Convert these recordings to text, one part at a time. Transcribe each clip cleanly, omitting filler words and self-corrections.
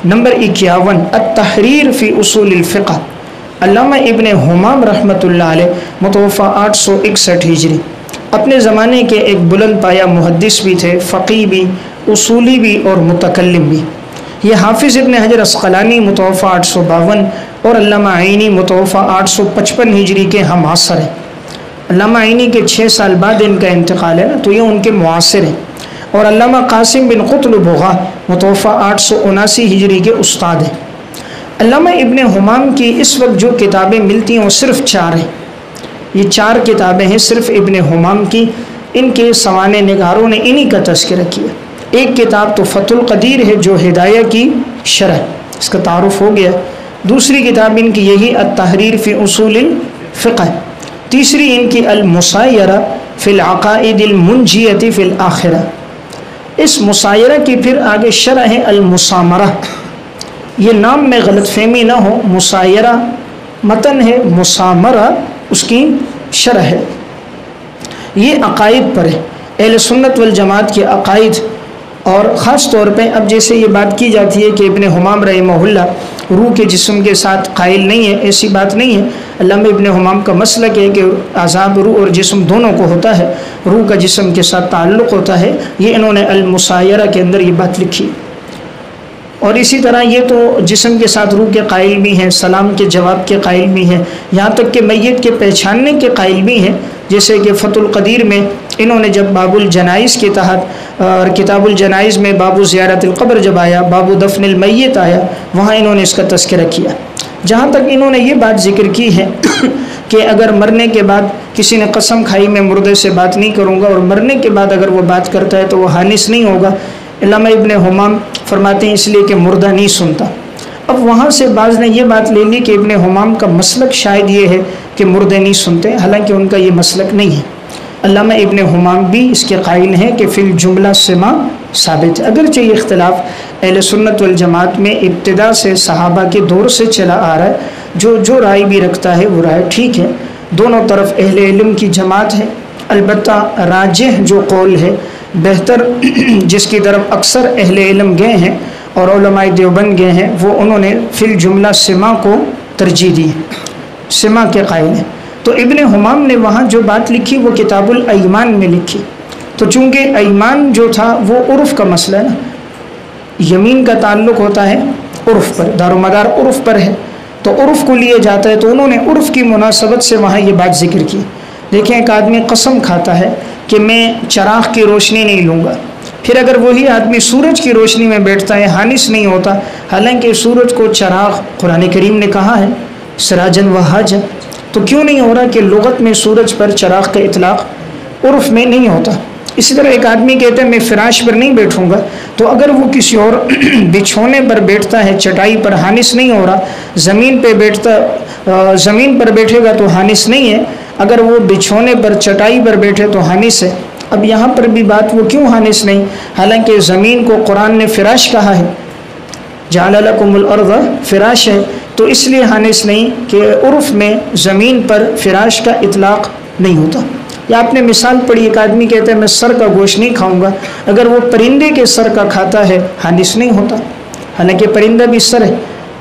Number 51 التحریر فی اصول الفقہ، علامہ ابن حمام رحمۃ اللہ علیہ، متوفہ 861 ہجری، اپنے زمانے کے ایک بلند پایہ محدث بھی تھے، فقی بھی، اصولی بھی اور متکلم بھی۔ یہ حافظ ابن حجر عسقلانی متوفہ 852 اور علامہ عینی متوفہ 855 ہجری کے ہم عصر ہیں۔ علامہ عینی کے 6 سال بعد ان کا انتقال ہے نا، تو یہ ان کے معاصر ہیں۔ اور علامہ قاسم بن قطلبغا متوفہ 879 ہجری کے استاد ہیں۔ علامہ ابن حمام کی اس وقت جو کتابیں ملتی ہیں وہ صرف 4 ہیں۔ یہ 4 کتابیں ہیں صرف ابن حمام کی، ان کے سوانح نگاروں نے انہی کا تذکرہ کیا۔ ایک کتاب تو فتح القدیر ہے جو ہدایہ کی شرح، اس کا تعارف ہو گیا۔ دوسری کتاب ان کی یہی التحریر فی اصول الفقہ۔ تیسری ان کی المسایرہ فی العقائد المنجیۃ فی الآخرہ۔ اس مسایرہ کی پھر آگے شرح ہے المسامرہ۔ یہ نام میں غلط فہمی نہ ہو، مسایرہ متن ہے، مسامرہ اس کی شرح ہے۔ یہ عقائد پر ہے، اہل سنت والجماعت کے عقائد، اور خاص طور پہ اب جیسے یہ بات کی جاتی ہے کہ ابن حمام رحمہ اللہ روح کے جسم کے ساتھ قائل نہیں ہے، ایسی بات نہیں ہے۔ علامہ ابن حمام کا مسلک ہے کہ اعضاب روح اور جسم دونوں کو ہوتا ہے، روح کا جسم کے ساتھ تعلق ہوتا ہے۔ یہ انہوں نے المسایرہ کے اندر یہ بات لکھی۔ اور اسی طرح یہ تو جسم کے ساتھ روح کے قائل بھی ہیں، سلام کے جواب کے قائل بھی ہیں، یہاں تک کہ میت کے پہچاننے کے قائل بھی ہیں۔ جیسے کہ فتح القدیر میں انہوں نے جب باب الجنائز کے تحت اور کتاب الجنائز میں باب زیارت القبر جب آیا، باب دفن المیت آیا، وہاں انہوں نے اس کا تذکرہ کیا۔ جہاں تک انہوں نے یہ بات ذکر کی ہے کہ اگر مرنے کے بعد کسی نے قسم کھائی میں مردے سے بات نہیں کروں گا، اور مرنے کے بعد اگر وہ بات کرتا ہے تو وہ حانث نہیں ہوگا، علامہ ابن حمام فرماتے ہیں اس لیے کہ مردہ نہیں سنتا۔ اب وہاں سے بعض نے یہ بات لے لی کہ ابن حمام کا مسلک شاید یہ ہے کہ مردے نہیں سنتے، حالانکہ ان کا یہ مسلک نہیں ہے۔ علامہ ابن حمام بھی اس کے قائل ہیں کہ فی الجملہ سما ثابت ہے، اگرچہ یہ اختلاف اہل سنت والجماعت میں ابتدا سے صحابہ کے دور سے چلا آ رہا ہے، جو رائے بھی رکھتا ہے وہ رائے ٹھیک ہے، دونوں طرف اہل علم کی جماعت ہے۔ البتہ راجح جو قول ہے، بہتر جس کی طرف اکثر اہل علم گئے ہیں اور علماء دیوبند گئے ہیں، وہ انہوں نے فی الجملہ سما کو ترجیح دی، سما کے قائل ہیں۔ تو ابن حمام نے وہاں جو بات لکھی وہ کتاب الایمان میں لکھی، تو چونکہ ایمان جو تھا وہ عرف کا مسئلہ ہے نا، یمین کا تعلق ہوتا ہے عرف پر، دار و مدار عرف پر ہے، تو عرف کو لیے جاتا ہے، تو انہوں نے عرف کی مناسبت سے وہاں یہ بات ذکر کی۔ دیکھیں ایک آدمی قسم کھاتا ہے کہ میں چراغ کی روشنی نہیں لوں گا، پھر اگر وہی آدمی سورج کی روشنی میں بیٹھتا ہے حانث نہیں ہوتا، حالانکہ سورج کو چراغ قرآن کریم نے کہا ہے سراجن وہاجن، تو کیوں نہیں ہو رہا کہ لغت میں سورج پر چراغ کا اطلاق عرف میں نہیں ہوتا۔ اسی طرح ایک آدمی کہتا ہے میں فراش پر نہیں بیٹھوں گا، تو اگر وہ کسی اور بچھونے پر بیٹھتا ہے چٹائی پر حانث نہیں ہو رہا، زمین پر بیٹھے گا تو حانث نہیں ہے، اگر وہ بچھونے پر چٹائی پر بیٹھے تو حانث ہے۔ اب یہاں پر بھی بات وہ کیوں حانث نہیں، حالانکہ زمین کو قرآن نے فراش کہا ہے، جعل لکم الارض فراش ہے، تو اس لیے حانث نہیں کہ عرف میں زمین پر فراش کا اطلاق نہیں ہوتا۔ یا آپ نے مثال پڑھی، ایک آدمی کہتا ہے میں سر کا گوشت نہیں کھاؤں گا، اگر وہ پرندے کے سر کا کھاتا ہے حانث نہیں ہوتا، حالانکہ پرندہ بھی سر ہے۔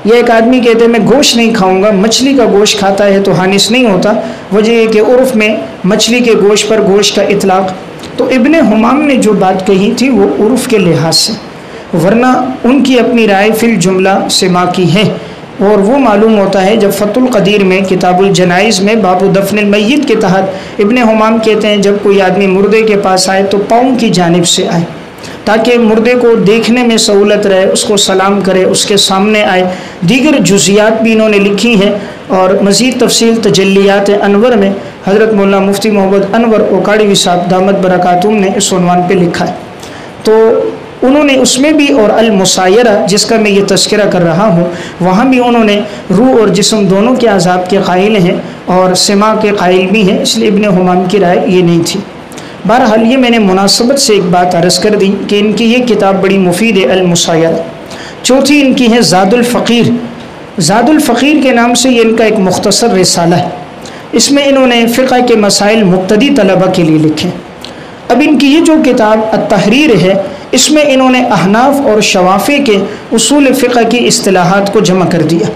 یا ایک آدمی کہتے ہیں میں گوشت نہیں کھاؤں گا، مچھلی کا گوشت کھاتا ہے تو حانث نہیں ہوتا، وجہ یہ کہ عرف میں مچھلی کے گوشت پر گوشت کا اطلاق۔ تو ابن حمام نے جو بات کہی تھی وہ عرف کے لحاظ سے، ورنہ ان کی اپنی رائے فی الجملہ سما کی ہے، اور وہ معلوم ہوتا ہے جب فتح القدیر میں کتاب الجنائز میں باب دفن المیت کے تحت ابن حمام کہتے ہیں جب کوئی آدمی مردے کے پاس آئے تو پاؤں کی جانب سے آئے، تاکہ مردے کو دیکھنے میں سہولت رہے، اس کو سلام کرے، اس کے سامنے آئے۔ دیگر جزیات بھی انہوں نے لکھی ہیں، اور مزید تفصیل تجلیات انور میں حضرت مولانا مفتی محمد انور اوکاڑوی صاحب دامت برکاتہم نے اس عنوان پہ لکھا ہے۔ تو انہوں نے اس میں بھی، اور المسایرہ جس کا میں یہ تذکرہ کر رہا ہوں، وہاں بھی انہوں نے روح اور جسم دونوں کے عذاب کے قائل ہیں اور سما کے قائل بھی ہیں، اس لیے ابن حمام کی رائے یہ نہیں تھی۔ بہرحال یہ میں نے مناسبت سے ایک بات عرض کر دی کہ ان کی یہ کتاب بڑی مفید ہے، المسایرہ۔ چوتھی ان کی ہے زاد الفقیر۔ زاد الفقیر کے نام سے یہ ان کا ایک مختصر رسالہ ہے، اس میں انہوں نے فقہ کے مسائل مبتدی طلبہ کے لیے لکھے۔ اب ان کی یہ جو کتاب التحریر ہے، اس میں انہوں نے احناف اور شوافی کے اصول فقہ کی اصطلاحات کو جمع کر دیا،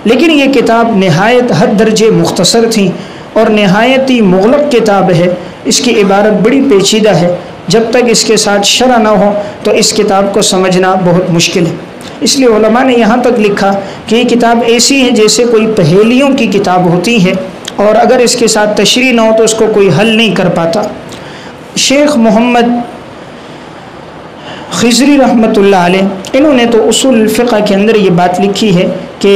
لیکن یہ کتاب نہایت حد درجے مختصر تھی اور نہایت ہی مغلق کتاب ہے۔ اس کی عبارت بڑی پیچیدہ ہے، جب تک اس کے ساتھ شرح نہ ہو تو اس کتاب کو سمجھنا بہت مشکل ہے۔ اس لیے علماء نے یہاں تک لکھا کہ یہ کتاب ایسی ہے جیسے کوئی پہیلیوں کی کتاب ہوتی ہے، اور اگر اس کے ساتھ تشریح نہ ہو تو اس کو کوئی حل نہیں کر پاتا۔ شیخ محمد خضری رحمۃ اللہ علیہ، انہوں نے تو اصول الفقہ کے اندر یہ بات لکھی ہے کہ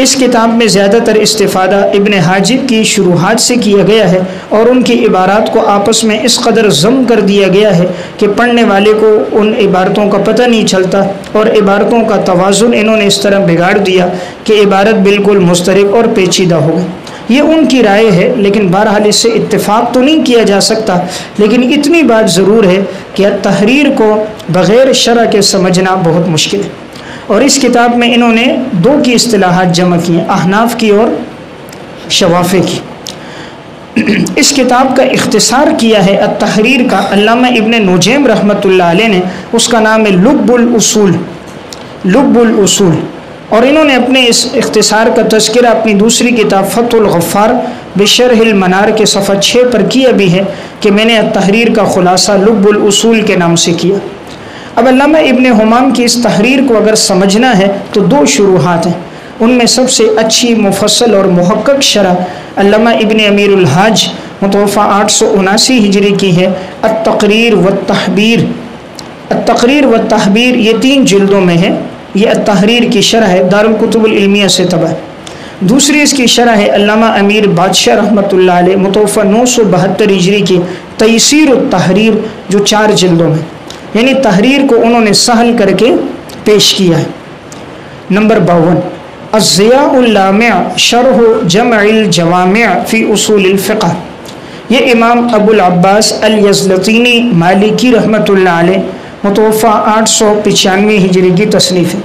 اس کتاب میں زیادہ تر استفادہ ابن حاجب کی شروحات سے کیا گیا ہے، اور ان کی عبارات کو آپس میں اس قدر ضم کر دیا گیا ہے کہ پڑھنے والے کو ان عبارتوں کا پتہ نہیں چلتا، اور عبارتوں کا توازن انہوں نے اس طرح بگاڑ دیا کہ عبارت بالکل مضطرب اور پیچیدہ ہو گئی۔ یہ ان کی رائے ہے، لیکن بہرحال اس سے اتفاق تو نہیں کیا جا سکتا، لیکن اتنی بات ضرور ہے کہ تحریر کو بغیر شرح کے سمجھنا بہت مشکل ہے۔ اور اس کتاب میں انہوں نے دو کی اصطلاحات جمع کی ہیں، احناف کی اور شوافی کی۔ اس کتاب کا اختصار کیا ہے التحریر کا علامہ ابن نجیم رحمۃ اللہ علیہ نے، اس کا نام ہے لب الاصول، لب الاصول، اور انہوں نے اپنے اس اختصار کا تذکرہ اپنی دوسری کتاب فتح الغفار بشرح المنار کے صفحہ 6 پر کیا بھی ہے کہ میں نے التحریر کا خلاصہ لب الاصول کے نام سے کیا۔ اب علامہ ابن حمام کی اس تحریر کو اگر سمجھنا ہے تو دو شروحات ہیں، ان میں سب سے اچھی مفصل اور محقق شرح علامہ ابن امیر الحاج متوفہ 879 ہجری کی ہے، التقریر والتحبیر۔ التقریر والتحبیر یہ 3 جلدوں میں ہے، یہ التحریر کی شرح ہے، دارالکتب العلمیہ سے طبع۔ دوسری اس کی شرح ہے علامہ امیر بادشاہ رحمۃ اللہ علیہ متوفہ 972 ہجری کی تیسیر التحریر، جو 4 جلدوں میں، یعنی تحریر کو انہوں نے سہل کر کے پیش کیا ہے۔ نمبر 52 الضیاء اللامع شرح جمع الجوامع فی اصول الفقہ، یہ امام ابو العباس الیزلطینی مالکی رحمۃ اللہ علیہ متوفہ 895 ہجری کی تصنیف ہے۔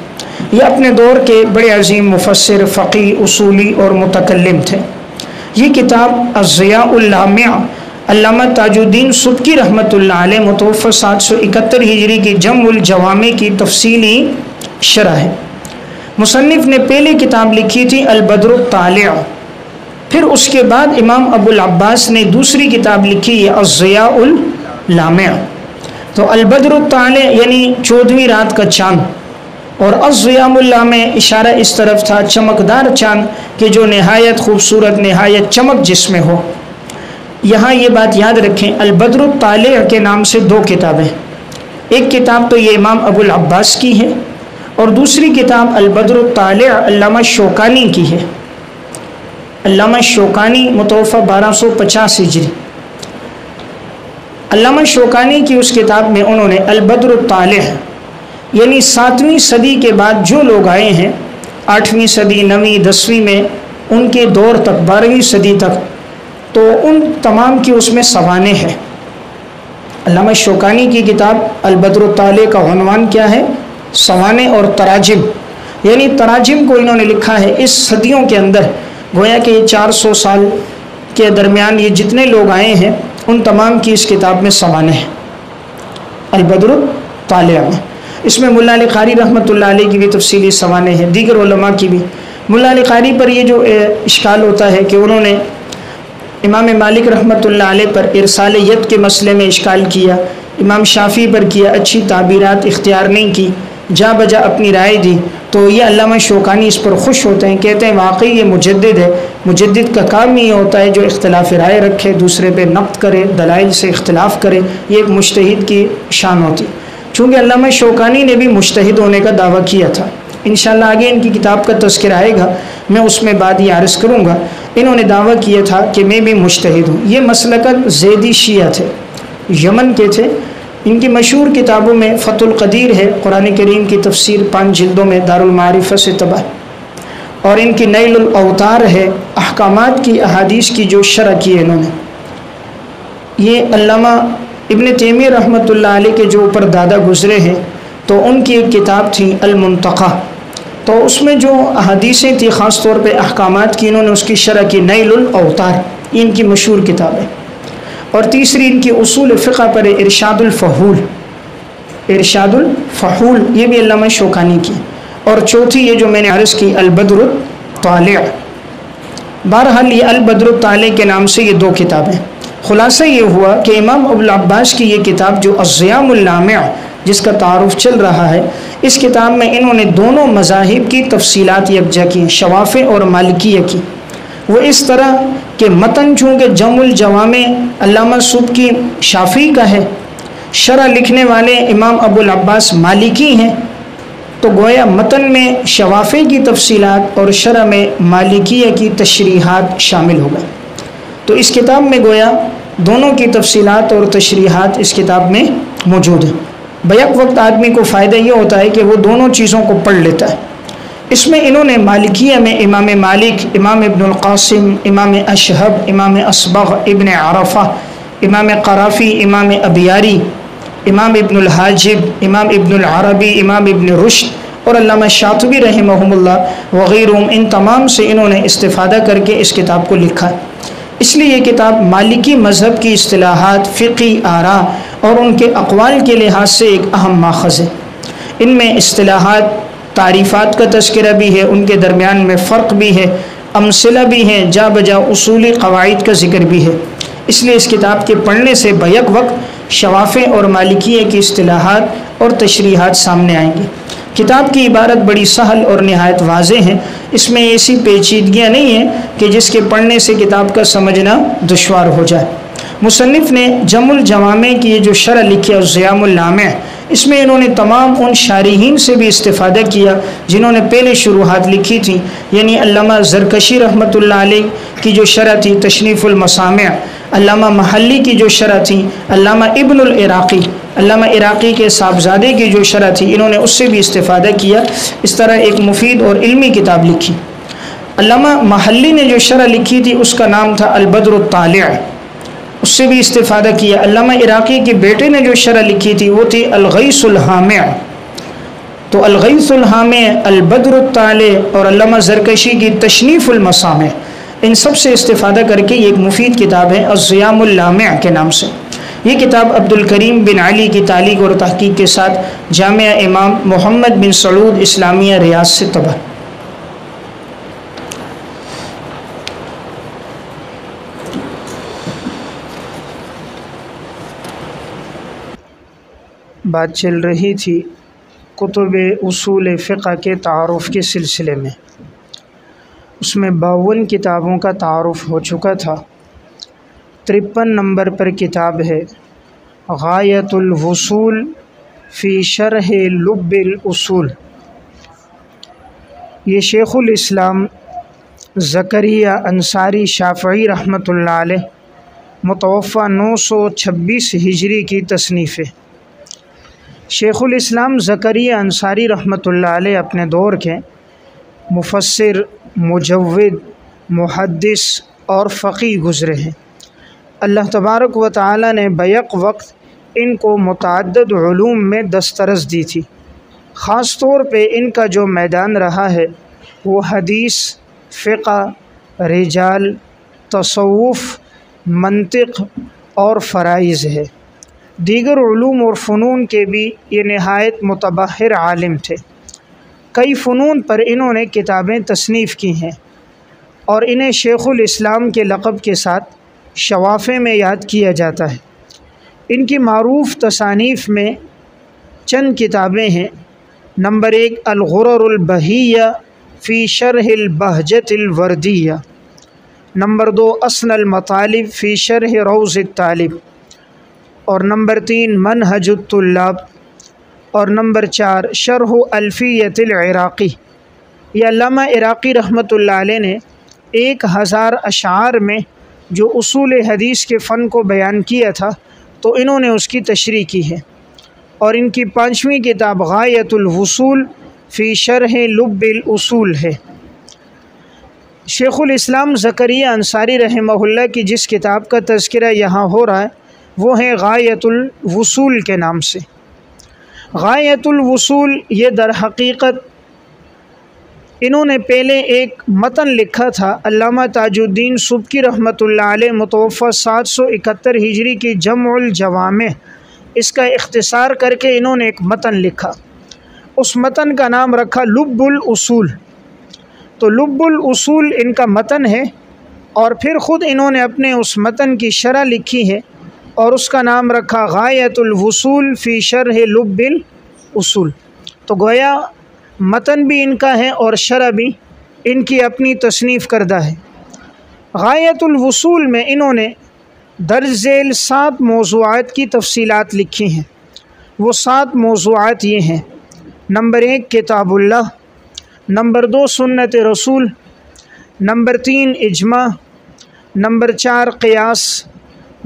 یہ اپنے دور کے بڑے عظیم مفسر، فقیہ، اصولی اور متکلم تھے۔ یہ کتاب الضیاء اللامع علامہ تاج الدین سبکی رحمۃ اللہ علیہ متوفہ 771 ہجری کی جمع الجوامع کی تفصیلی شرح ہے۔ مصنف نے پہلی کتاب لکھی تھی البدر الطالع، پھر اس کے بعد امام ابو العباس نے دوسری کتاب لکھی ہے الضیاء اللامع۔ تو البدر الطالع یعنی 14ویں رات کا چاند، اور الضیاء اللامع اشارہ اس طرف تھا چمکدار چاند کہ جو نہایت خوبصورت، نہایت چمک جس میں ہو۔ یہاں یہ بات یاد رکھیں، البدر الطالع کے نام سے 2 کتابیں، ایک کتاب تو یہ امام ابو العباس کی ہے، اور دوسری کتاب البدر الطالع علامہ شوکانی کی ہے۔ علامہ شوکانی متوفہ 1250 ہجری۔ علامہ شوکانی کی اس کتاب میں انہوں نے البدر الطالع یعنی 7ویں صدی کے بعد جو لوگ آئے ہیں، 8ویں صدی، 9ویں، 10ویں میں، ان کے دور تک 12ویں صدی تک، تو ان تمام کی اس میں سوانح ہے۔ علامہ شوکانی کی کتاب البدر الطالع کا عنوان کیا ہے؟ سوانح اور تراجم، یعنی تراجم کو انہوں نے لکھا ہے اس صدیوں کے اندر، گویا کہ یہ 400 سال کے درمیان یہ جتنے لوگ آئے ہیں ان تمام کی اس کتاب میں سوانح ہے البدر الطالع میں۔ اس میں ملا علی قاری رحمۃ اللہ علیہ کی بھی تفصیلی سوانح ہے، دیگر علماء کی بھی۔ ملا علی قاری پر یہ جو اشکال ہوتا ہے کہ انہوں نے امام مالک رحمۃ اللہ علیہ پر ارسال ید کے مسئلے میں اشکال کیا، امام شافعی پر کیا، اچھی تعبیرات اختیار نہیں کی، جا بجا اپنی رائے دی، تو یہ علامہ شوکانی اس پر خوش ہوتے ہیں، کہتے ہیں واقعی یہ مجدد ہے، مجدد کا کام یہ ہوتا ہے جو اختلاف رائے رکھے، دوسرے پہ نقد کرے، دلائل سے اختلاف کرے، یہ ایک مجتہد کی شان ہوتی۔ چونکہ علامہ شوکانی نے بھی مجتہد ہونے کا دعویٰ کیا تھا، انشاءاللہ آگے ان کی کتاب کا تذکرہ آئے گا، میں اس میں بات یہ عرض کروں گا۔ انہوں نے دعویٰ کیا تھا کہ میں بھی مجتہد ہوں۔ یہ مسلکاً زیدی شیعہ تھے، یمن کے تھے۔ ان کی مشہور کتابوں میں فتح القدیر ہے، قرآن کریم کی تفسیر 5 جلدوں میں دارالمعارفہ سے طبع، اور ان کی نیل الاوتار ہے، احکامات کی احادیث کی جو شرح کی ہے انہوں نے۔ یہ علامہ ابن تیمیہ رحمۃ اللہ علیہ کے جو اوپر دادا گزرے ہیں، تو ان کی ایک کتاب تھی المنتقی، تو اس میں جو احادیثیں تھیں خاص طور پہ احکامات کی، انہوں نے اس کی شرح کی نیل الاوتار، یہ ان کی مشہور کتاب ہے۔ اور تیسری ان کی اصول فقہ پر ارشاد الفحول، ارشاد الفحول یہ بھی علامہ شوکانی کی، اور چوتھی یہ جو میں نے عرض کی البدر الطالع۔ بہرحال یہ البدر الطالع کے نام سے یہ دو کتابیں۔ خلاصہ یہ ہوا کہ امام ابو العباس کی یہ کتاب جو الضیام اللامع جس کا تعارف چل رہا ہے، اس کتاب میں انہوں نے دونوں مذاہب کی تفصیلات یکجا کی، شوافع اور مالکیہ کی۔ وہ اس طرح کہ متن چونکہ جمع الجوامع علامہ سبکی شافعی کا ہے، شرح لکھنے والے امام ابو العباس مالکی ہیں، تو گویا متن میں شوافع کی تفصیلات اور شرح میں مالکیہ کی تشریحات شامل ہو گئے۔ تو اس کتاب میں گویا دونوں کی تفصیلات اور تشریحات اس کتاب میں موجود ہیں۔ بیک وقت آدمی کو فائدہ یہ ہوتا ہے کہ وہ دونوں چیزوں کو پڑھ لیتا ہے۔ اس میں انہوں نے مالکیہ میں امام مالک، امام ابن القاسم، امام اشہب، امام اصبغ، ابن عرفہ، امام قرافی، امام ابیاری، امام ابن الحاجب، امام ابن العربی، امام ابن رشد اور علامہ شاطبی رحمہم اللہ وغیرہ، ان تمام سے انہوں نے استفادہ کر کے اس کتاب کو لکھا ہے۔ اس لیے یہ کتاب مالکی مذہب کی اصطلاحات، فقہی آراء اور ان کے اقوال کے لحاظ سے ایک اہم ماخذ ہے۔ ان میں اصطلاحات، تعریفات کا تذکرہ بھی ہے، ان کے درمیان میں فرق بھی ہے، امثلہ بھی ہیں، جا بجا اصولی قواعد کا ذکر بھی ہے۔ اس لیے اس کتاب کے پڑھنے سے بیک وقت شوافع اور مالکیہ کی اصطلاحات اور تشریحات سامنے آئیں گی۔ کتاب کی عبارت بڑی سہل اور نہایت واضح ہے، اس میں ایسی پیچیدگیاں نہیں ہیں کہ جس کے پڑھنے سے کتاب کا سمجھنا دشوار ہو جائے۔ مصنف نے جمع الجوامع کی یہ جو شرح لکھی ہے الضیام اللامع، اس میں انہوں نے تمام ان شارحین سے بھی استفادہ کیا جنہوں نے پہلے شروحات لکھی تھیں، یعنی علامہ زرکشی رحمۃ اللہ علیہ کی جو شرح تھی تصنیف المسامع، علامہ محلی کی جو شرح تھی، علامہ ابن العراقی، علامہ عراقی کے صاحبزادے کی جو شرح تھی، انہوں نے اس سے بھی استفادہ کیا۔ اس طرح ایک مفید اور علمی کتاب لکھی۔ علامہ محلی نے جو شرح لکھی تھی اس کا نام تھا البدر الطالع، اس سے بھی استفادہ کیا۔ علامہ عراقی کے بیٹے نے جو شرح لکھی تھی وہ تھی الغیث الحامع، تو الغیث الحامع، البدر الطالع اور علامہ زرکشی کی تصنیف المسامع، ان سب سے استفادہ کر کے یہ ایک مفید کتاب ہے الضیام اللامع کے نام سے۔ یہ کتاب عبد الکریم بن علی کی تعلیق اور تحقیق کے ساتھ جامعہ امام محمد بن سعود اسلامیہ ریاض سے طبع۔ بات چل رہی تھی کتب اصول فقہ کے تعارف کے سلسلے میں، اس میں 52 کتابوں کا تعارف ہو چکا تھا۔ 53 نمبر پر کتاب ہے غایۃ الوصول فی شرح لب الاصول۔ یہ شیخ الاسلام زکریا انصاری شافعی رحمۃ اللہ علیہ متوفہ 926 ہجری کی تصنیف ہے۔ شیخ الاسلام زکریا انصاری رحمۃ اللہ علیہ اپنے دور کے مفسر، مجود، محدث اور فقیہ گزرے ہیں۔ اللہ تبارک و تعالی نے بیک وقت ان کو متعدد علوم میں دسترس دی تھی۔ خاص طور پہ ان کا جو میدان رہا ہے وہ حدیث، فقہ، رجال، تصوف، منطق اور فرائض ہے۔ دیگر علوم اور فنون کے بھی یہ نہایت متبحر عالم تھے۔ کئی فنون پر انہوں نے کتابیں تصنیف کی ہیں اور انہیں شیخ الاسلام کے لقب کے ساتھ شوافع میں یاد کیا جاتا ہے۔ ان کی معروف تصانیف میں چند کتابیں ہیں۔ نمبر 1 الغرر البہیہ فی شرح البہجۃ الوردیہ، نمبر 2 اسن المطالب فی شرح روض الطالب، اور نمبر 3 منہج الطلاب، اور نمبر 4 شرح الفیۃ العراقی۔ یہ علامہ عراقی رحمۃ اللہ علیہ نے 1000 اشعار میں جو اصول حدیث کے فن کو بیان کیا تھا تو انہوں نے اس کی تشریح کی ہے۔ اور ان کی 5ویں کتاب غایۃ الوصول فی شرح لب الاصول ہے۔ شیخ الاسلام زکریا انصاری رحمہ اللہ کی جس کتاب کا تذکرہ یہاں ہو رہا ہے وہ ہے غایۃ الوصول کے نام سے۔ غایۃ الوصول یہ در حقیقت انہوں نے پہلے ایک متن لکھا تھا، علامہ تاج الدین سبکی رحمۃ اللہ علیہ متوفہ 771 ہجری کی جمع الجوامع اس کا اختصار کر کے انہوں نے ایک متن لکھا، اس متن کا نام رکھا لب الاصول۔ تو لب الاصول ان کا متن ہے، اور پھر خود انہوں نے اپنے اس متن کی شرح لکھی ہے اور اس کا نام رکھا غایۃ الوصول فی شرح لب الاصول۔ تو گویا متن بھی ان کا ہے اور شرح بھی ان کی اپنی تصنیف کردہ ہے۔ غایۃ الوصول میں انہوں نے درج ذیل 7 موضوعات کی تفصیلات لکھی ہیں۔ وہ 7 موضوعات یہ ہیں: نمبر 1 کتاب اللہ، نمبر 2 سنت رسول، نمبر 3 اجماع، نمبر 4 قیاس،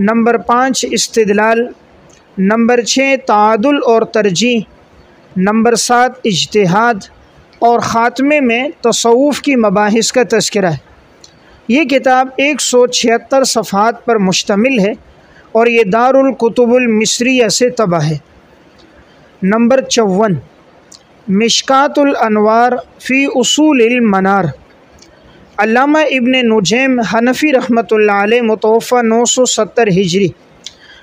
نمبر 5 استدلال، نمبر 6 تعادل اور ترجیح، نمبر 7 اجتہاد، اور خاتمے میں تصوف کی مباحث کا تذکرہ ہے۔ یہ کتاب 176 صفحات پر مشتمل ہے اور یہ دار الکتب المصریہ سے طبع ہے۔ نمبر 54 مشکات الانوار فی اصول المنار، علامہ ابن نجیم حنفی رحمۃ اللہ علیہ متوفی 970 ہجری،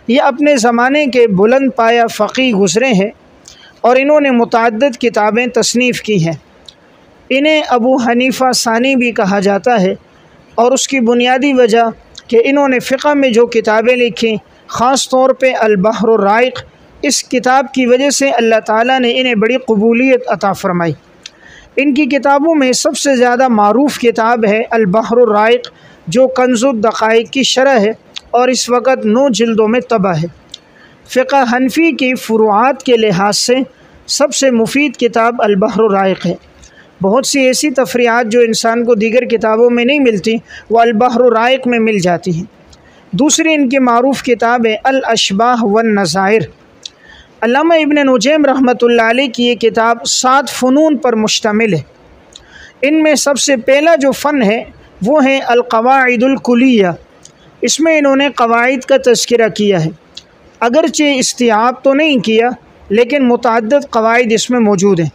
یہ اپنے زمانے کے بلند پایہ فقیہ گزرے ہیں اور انہوں نے متعدد کتابیں تصنیف کی ہیں۔ انہیں ابو حنیفہ ثانی بھی کہا جاتا ہے، اور اس کی بنیادی وجہ کہ انہوں نے فقہ میں جو کتابیں لکھیں، خاص طور پہ البحر الرائق، اس کتاب کی وجہ سے اللہ تعالیٰ نے انہیں بڑی قبولیت عطا فرمائی۔ ان کی کتابوں میں سب سے زیادہ معروف کتاب ہے البحر الرائق، جو کنز الدقائق کی شرح ہے اور اس وقت 9 جلدوں میں طبع ہے۔ فقہ حنفی کی فروعات کے لحاظ سے سب سے مفید کتاب البحر الرائق ہے۔ بہت سی ایسی تفریعات جو انسان کو دیگر کتابوں میں نہیں ملتی، وہ البحر الرائق میں مل جاتی ہیں۔ دوسری ان کی معروف کتاب ہے الاشباح والنظائر۔ علامہ ابن نجیم رحمۃ اللہ علیہ کی یہ کتاب 7 فنون پر مشتمل ہے۔ ان میں سب سے پہلا جو فن ہے وہ ہے القواعد الکلیہ۔ اس میں انہوں نے قواعد کا تذکرہ کیا ہے، اگرچہ استیعاب تو نہیں کیا لیکن متعدد قواعد اس میں موجود ہیں۔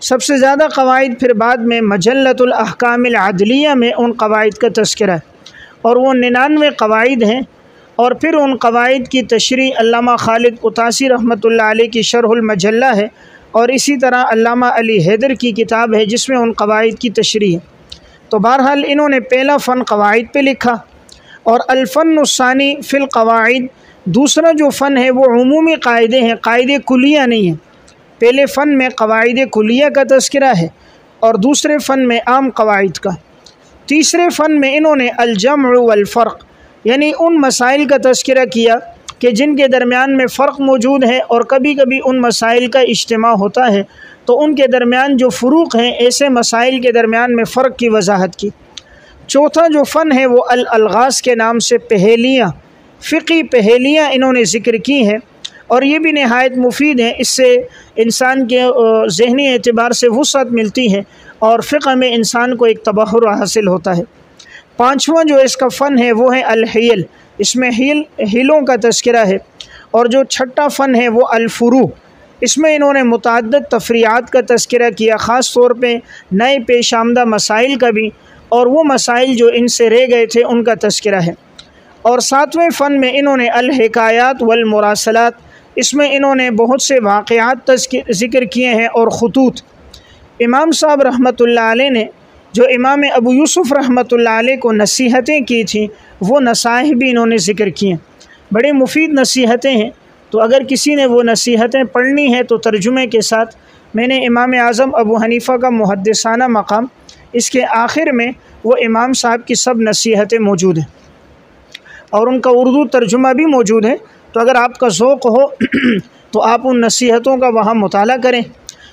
سب سے زیادہ قواعد پھر بعد میں مجلۃ الاحکام العدلیہ میں ان قواعد کا تذکرہ ہے، اور وہ 99 قواعد ہیں، اور پھر ان قواعد کی تشریح علامہ خالد قطاسی رحمۃ اللہ علیہ کی شرح المجلہ ہے، اور اسی طرح علامہ علی حیدر کی کتاب ہے جس میں ان قواعد کی تشریح ہے۔ تو بہرحال انہوں نے پہلا فن قواعد پہ لکھا، اور الفن الثانی فی القواعد، دوسرا جو فن ہے وہ عمومی قاعدے ہیں، قاعدے کلیہ نہیں ہیں۔ پہلے فن میں قواعد کلیہ کا تذکرہ ہے اور دوسرے فن میں عام قواعد کا۔ تیسرے فن میں انہوں نے الجمع والفرق، یعنی ان مسائل کا تذکرہ کیا کہ جن کے درمیان میں فرق موجود ہے اور کبھی کبھی ان مسائل کا اجتماع ہوتا ہے، تو ان کے درمیان جو فروق ہیں، ایسے مسائل کے درمیان میں فرق کی وضاحت کی۔ چوتھا جو فن ہے وہ الالغاز کے نام سے پہیلیاں، فقہی پہیلیاں انہوں نے ذکر کی ہیں، اور یہ بھی نہایت مفید ہیں۔ اس سے انسان کے ذہنی اعتبار سے وسعت ملتی ہے اور فقہ میں انسان کو ایک تبحر حاصل ہوتا ہے۔ پانچواں جو اس کا فن ہے وہ ہے الحیل، اس میں ہیلوں کا تذکرہ ہے۔ اور جو چھٹا فن ہے وہ الفروع، اس میں انہوں نے متعدد تفریعات کا تذکرہ کیا، خاص طور پہ نئے پیش آمدہ مسائل کا بھی، اور وہ مسائل جو ان سے رہ گئے تھے ان کا تذکرہ ہے۔ اور ساتویں فن میں انہوں نے الحکایات والمراسلات، اس میں انہوں نے بہت سے واقعات ذکر کیے ہیں اور خطوط۔ امام صاحب رحمۃ اللہ علیہ نے جو امام ابو یوسف رحمۃ اللہ علیہ کو نصیحتیں کی تھیں، وہ نصائح بھی انہوں نے ذکر کی ہیں۔ بڑے مفید نصیحتیں ہیں، تو اگر کسی نے وہ نصیحتیں پڑھنی ہیں تو ترجمے کے ساتھ میں نے امام اعظم ابو حنیفہ کا محدثانہ مقام، اس کے آخر میں وہ امام صاحب کی سب نصیحتیں موجود ہیں، اور ان کا اردو ترجمہ بھی موجود ہے۔ تو اگر آپ کا ذوق ہو تو آپ ان نصیحتوں کا وہاں مطالعہ کریں۔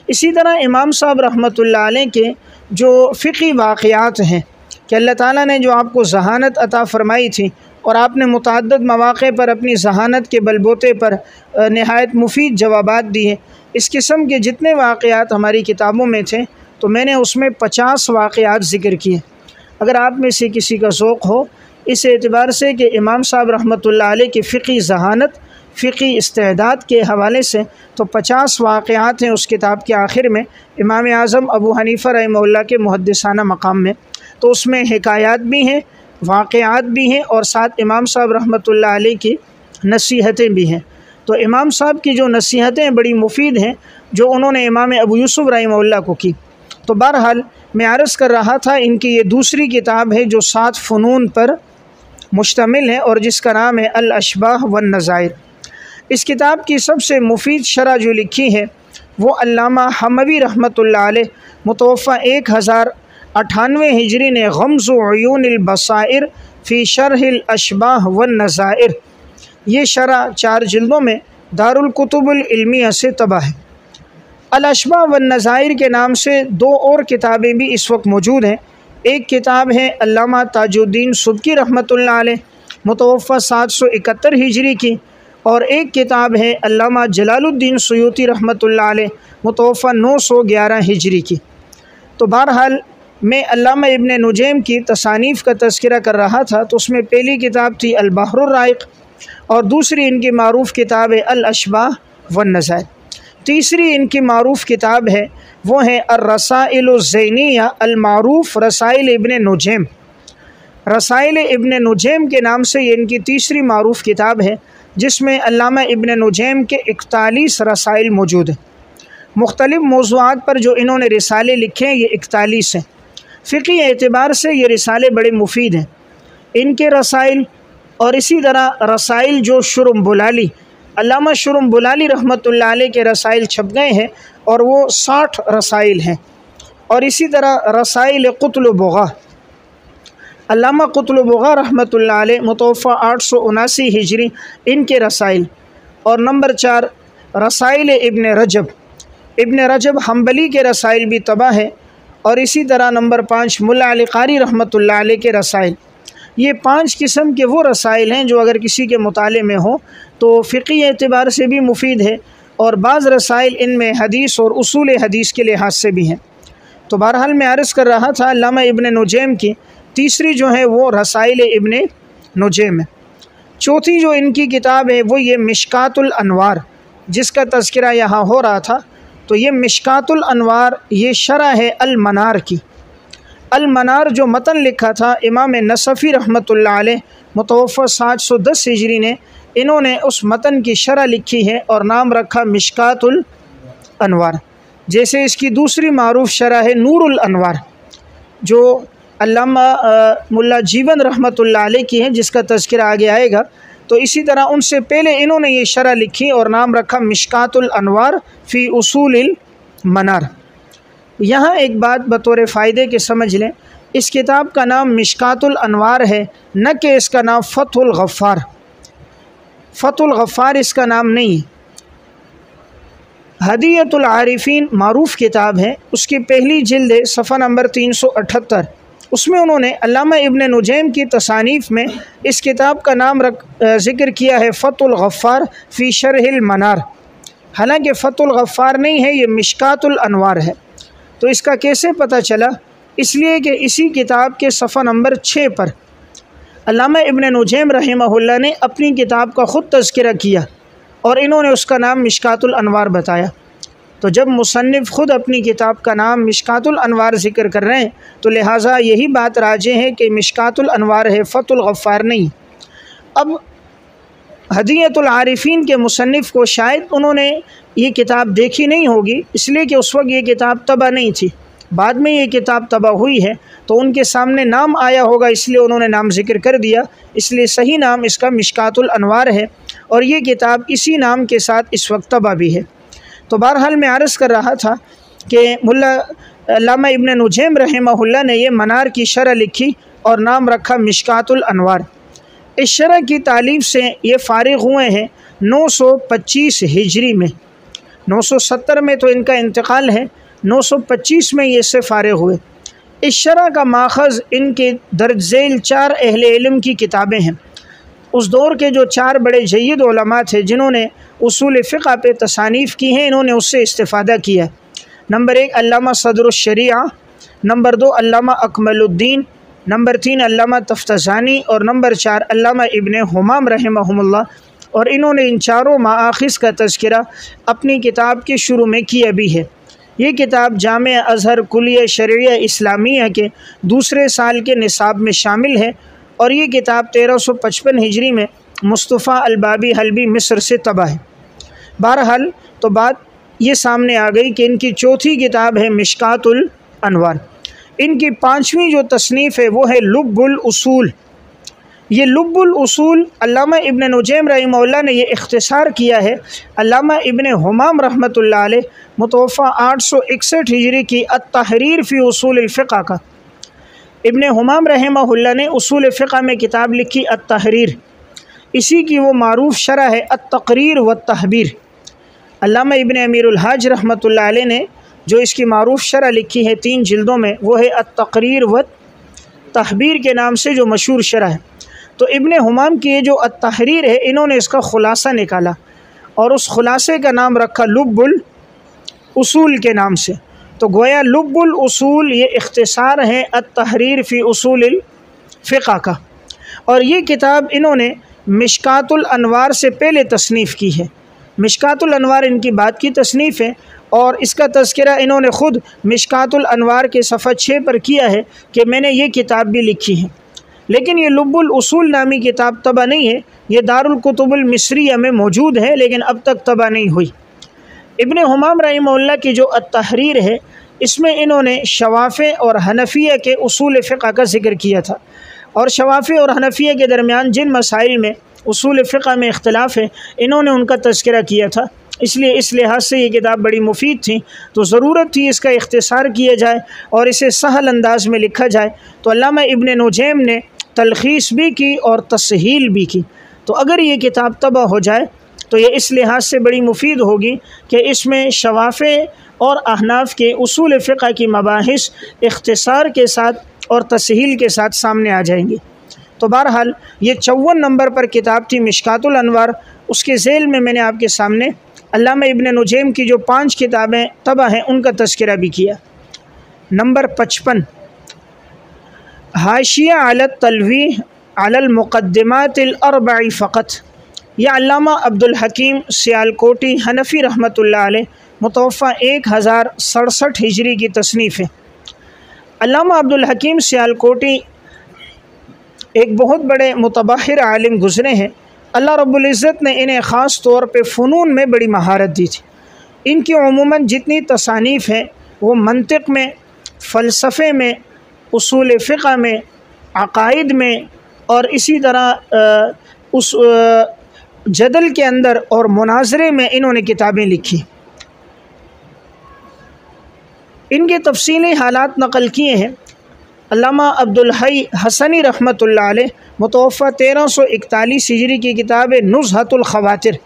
اسی طرح امام صاحب رحمۃ اللہ علیہ کے جو فقہی واقعات ہیں کہ اللہ تعالیٰ نے جو آپ کو ذہانت عطا فرمائی تھی، اور آپ نے متعدد مواقع پر اپنی ذہانت کے بل بوتے پر نہایت مفید جوابات دیے، اس قسم کے جتنے واقعات ہماری کتابوں میں تھے تو میں نے اس میں 50 واقعات ذکر کیے۔ اگر آپ میں سے کسی کا ذوق ہو اس اعتبار سے کہ امام صاحب رحمۃ اللہ علیہ کی فقہی ذہانت، فقہی استعداد کے حوالے سے، تو 50 واقعات ہیں اس کتاب کے آخر میں امام اعظم ابو حنیفہ رحمہ اللہ کے محدثانہ مقام میں۔ تو اس میں حکایات بھی ہیں، واقعات بھی ہیں، اور ساتھ امام صاحب رحمۃ اللہ علیہ کی نصیحتیں بھی ہیں۔ تو امام صاحب کی جو نصیحتیں بڑی مفید ہیں جو انہوں نے امام ابو یوسف رحمہ اللہ کو کی۔ تو بہرحال میں عرض کر رہا تھا ان کی یہ دوسری کتاب ہے جو 7 فنون پر مشتمل ہے اور جس کا نام ہے الاشباح والنظائر۔ اس کتاب کی سب سے مفید شرح جو لکھی ہے وہ علامہ حموی رحمۃ اللہ علیہ متوفہ 1098 ہجری نے غمز عیون البصائر فی شرح الاشباح والنظائر، یہ شرح 4 جلدوں میں دارالکتب العلمیہ سے طبع ہے۔ الاشباح والنظائر کے نام سے 2 اور کتابیں بھی اس وقت موجود ہیں۔ ایک کتاب ہے علامہ تاج الدین سبکی رحمۃ اللہ علیہ متوفہ 771 ہجری کی، اور ایک کتاب ہے علامہ جلال الدین سیوطی رحمۃ اللہ علیہ متوفہ 911 ہجری کی۔ تو بہرحال میں علامہ ابن نجیم کی تصانیف کا تذکرہ کر رہا تھا، تو اس میں پہلی کتاب تھی البحر الرائق، اور دوسری ان کی معروف کتاب ہے الاشباح والنظائر۔ تیسری ان کی معروف کتاب ہے وہ ہے الرسائل الزینیہ المعروف رسائل ابن نجیم۔ رسائل ابن نجیم کے نام سے یہ ان کی تیسری معروف کتاب ہے، جس میں علامہ ابن نجیم کے 41 رسائل موجود ہیں۔ مختلف موضوعات پر جو انہوں نے رسالے لکھے ہیں یہ 41 ہیں۔ فقہی اعتبار سے یہ رسالے بڑے مفید ہیں۔ ان کے رسائل اور اسی طرح رسائل جو شرم بلالی، علامہ شرم بلالی رحمۃ اللہ علیہ کے رسائل چھپ گئے ہیں اور وہ 60 رسائل ہیں، اور اسی طرح رسائل قتل بغا، علامہ قتل بغا رحمۃ اللہ علیہ متوفہ 879 ہجری ان کے رسائل، اور نمبر 4 رسائل ابن رجب حنبلی کے رسائل بھی طبع ہے، اور اسی طرح نمبر 5 ملا علی قاری رحمۃ اللہ علیہ کے رسائل۔ یہ 5 قسم کے وہ رسائل ہیں جو اگر کسی کے مطالعے میں ہوں تو فقہی اعتبار سے بھی مفید ہے، اور بعض رسائل ان میں حدیث اور اصول حدیث کے لحاظ سے بھی ہیں۔ تو بہرحال میں عرض کر رہا تھا علامہ ابن نجیم کی تیسری جو ہے وہ رسائل ابن نجیم ہے۔ چوتھی جو ان کی کتاب ہے وہ یہ مشکات الانوار، جس کا تذکرہ یہاں ہو رہا تھا، تو یہ مشکات الانوار یہ شرح ہے المنار کی۔ المنار جو متن لکھا تھا امام نصفی رحمۃ اللہ علیہ متوفہ 710 ہجری نے، انہوں نے اس متن کی شرح لکھی ہے اور نام رکھا مشکات الانوار۔ جیسے اس کی دوسری معروف شرح ہے نور الانوار جو علامہ ملا جیون رحمۃ اللہ علیہ کی ہے، جس کا تذکرہ آگے آئے گا۔ تو اسی طرح ان سے پہلے انہوں نے یہ شرح لکھی اور نام رکھا مشکات الانوار فی اصول المنار۔ یہاں ایک بات بطور فائدے کے سمجھ لیں، اس کتاب کا نام مشکات الانوار ہے، نہ کہ اس کا نام فتح الغفار۔ فتح الغفار اس کا نام نہیں ہے۔ ہدیۃ العارفین معروف کتاب ہے، اس کی پہلی جلد ہے، صفحہ نمبر 378۔ اس میں انہوں نے علامہ ابن نجیم کی تصانیف میں اس کتاب کا نام ذکر کیا ہے فتح الغفار فی شرح المنار، حالانکہ فتح الغفار نہیں ہے، یہ مشکات الانوار ہے۔ تو اس کا کیسے پتہ چلا؟ اس لیے کہ اسی کتاب کے صفحہ نمبر 6 پر علامہ ابن نجیم رحمہ اللہ نے اپنی کتاب کا خود تذکرہ کیا اور انہوں نے اس کا نام مشکات الانوار بتایا۔ تو جب مصنف خود اپنی کتاب کا نام مشکات الانوار ذکر کر رہے ہیں تو لہٰذا یہی بات راجح ہے کہ مشکات الانوار ہے، فتح الغفار نہیں۔ اب ہدیۃ العارفین کے مصنف کو شاید انہوں نے یہ کتاب دیکھی نہیں ہوگی، اس لیے کہ اس وقت یہ کتاب طبع نہیں تھی، بعد میں یہ کتاب طبع ہوئی ہے، تو ان کے سامنے نام آیا ہوگا اس لیے انہوں نے نام ذکر کر دیا، اس لیے صحیح نام اس کا مشکات الانوار ہے، اور یہ کتاب اسی نام کے ساتھ اس وقت طبع بھی ہے۔ تو بہرحال میں عرض کر رہا تھا کہ ملا علامہ ابن نجیم رحمہ اللہ نے یہ منار کی شرح لکھی اور نام رکھا مشکات الانوار۔ اس شرح کی تالیف سے یہ فارغ ہوئے ہیں 925 ہجری میں، 970 میں تو ان کا انتقال ہے، 925 میں یہ اس سے فارغ ہوئے۔ اس شرح کا ماخذ ان کے درج ذیل 4 اہل علم کی کتابیں ہیں۔ اس دور کے جو 4 بڑے جید علماء تھے جنہوں نے اصول فقہ پہ تصانیف کی ہیں، انہوں نے اس سے استفادہ کیا۔ نمبر 1 علامہ صدر الشریعہ، نمبر 2 علامہ اکمل الدین، نمبر 3 علامہ تفتزانی، اور نمبر 4 علامہ ابن حمام رحمہم اللہ، اور انہوں نے ان چاروں مآخذ کا تذکرہ اپنی کتاب کے شروع میں کیا بھی ہے۔ یہ کتاب جامع ازہر کلیہ شرعیہ اسلامیہ کے دوسرے سال کے نصاب میں شامل ہے، اور یہ کتاب 1355 ہجری میں مصطفیٰ البابی حلبی مصر سے طبع ہے۔ بہرحال تو بات یہ سامنے آ گئی کہ ان کی چوتھی کتاب ہے مشکات الانوار، ان کی پانچویں جو تصنیف ہے وہ ہے لب الاصول۔ یہ لب الاصول علامہ ابن نجیم رحمہ اللہ نے یہ اختصار کیا ہے علامہ ابن حمام رحمۃ اللہ علیہ متوفہ 861 ہجری کی التحریر فی اصول الفقہ کا۔ ابن حمام رحمہ اللہ نے اصول فقہ میں کتاب لکھی التحریر، اسی کی وہ معروف شرح ہے التقریر والتحبیر۔ علامہ ابن امیر الحاج رحمۃ اللہ علیہ نے جو اس کی معروف شرح لکھی ہے 3 جلدوں میں وہ ہے التقریر والتحبیر کے نام سے جو مشہور شرح ہے۔ تو ابن حمام کی یہ جو التحریر ہے انہوں نے اس کا خلاصہ نکالا اور اس خلاصے کا نام رکھا لب الاصول کے نام سے۔ تو گویا لب الاصول یہ اختصار ہے التحریر فی اصول الفقہ کا، اور یہ کتاب انہوں نے مشکات الانوار سے پہلے تصنیف کی ہے۔ مشکات الانوار ان کی بعد کی تصنیف ہے، اور اس کا تذکرہ انہوں نے خود مشکات الانوار کے صفحہ 6 پر کیا ہے کہ میں نے یہ کتاب بھی لکھی ہے۔ لیکن یہ لب الاصول نامی کتاب طبع نہیں ہے، یہ دارالکتب المصریہ میں موجود ہے لیکن اب تک طبع نہیں ہوئی۔ ابن حمام رحمہ اللہ کی جو التحریر ہے اس میں انہوں نے شوافع اور حنفیہ کے اصول فقہ کا ذکر کیا تھا، اور شوافع اور حنفیہ کے درمیان جن مسائل میں اصول فقہ میں اختلاف ہے انہوں نے ان کا تذکرہ کیا تھا، اس لیے اس لحاظ سے یہ کتاب بڑی مفید تھی، تو ضرورت تھی اس کا اختصار کیا جائے اور اسے سہل انداز میں لکھا جائے۔ تو علامہ ابن نجیم نے تلخیص بھی کی اور تصحیل بھی کی، تو اگر یہ کتاب طبع ہو جائے تو یہ اس لحاظ سے بڑی مفید ہوگی کہ اس میں شوافع اور احناف کے اصول فقہ کی مباحث اختصار کے ساتھ اور تصحیل کے ساتھ سامنے آ جائیں گی۔ تو بہرحال یہ 54 نمبر پر کتاب تھی مشکات الانوار، اس کے ذیل میں میں نے آپ کے سامنے علامہ ابن نجیم کی جو 5 کتابیں طبع ہیں ان کا تذکرہ بھی کیا۔ نمبر 55 حاشیہ علی التلویح علی المقدمات الاربع فقط، یہ علامہ عبدالحکیم سیالکوٹی حنفی رحمۃ اللہ علیہ متوفہ 1067 ہجری کی تصنیف ہے۔ علامہ عبدالحکیم سیالکوٹی ایک بہت بڑے متبحر عالم گزرے ہیں، اللہ رب العزت نے انہیں خاص طور پہ فنون میں بڑی مہارت دی تھی۔ ان کی عموماً جتنی تصانیف ہیں وہ منطق میں، فلسفے میں، اصول فقہ میں، عقائد میں، اور اسی طرح اس جدل کے اندر اور مناظرے میں انہوں نے کتابیں لکھی۔ ان کے تفصیلی حالات نقل کیے ہیں علامہ عبدالحی حسنی رحمۃ اللہ علیہ متوفہ 1341 ہجری کی کتاب نزہۃ الخواطر۔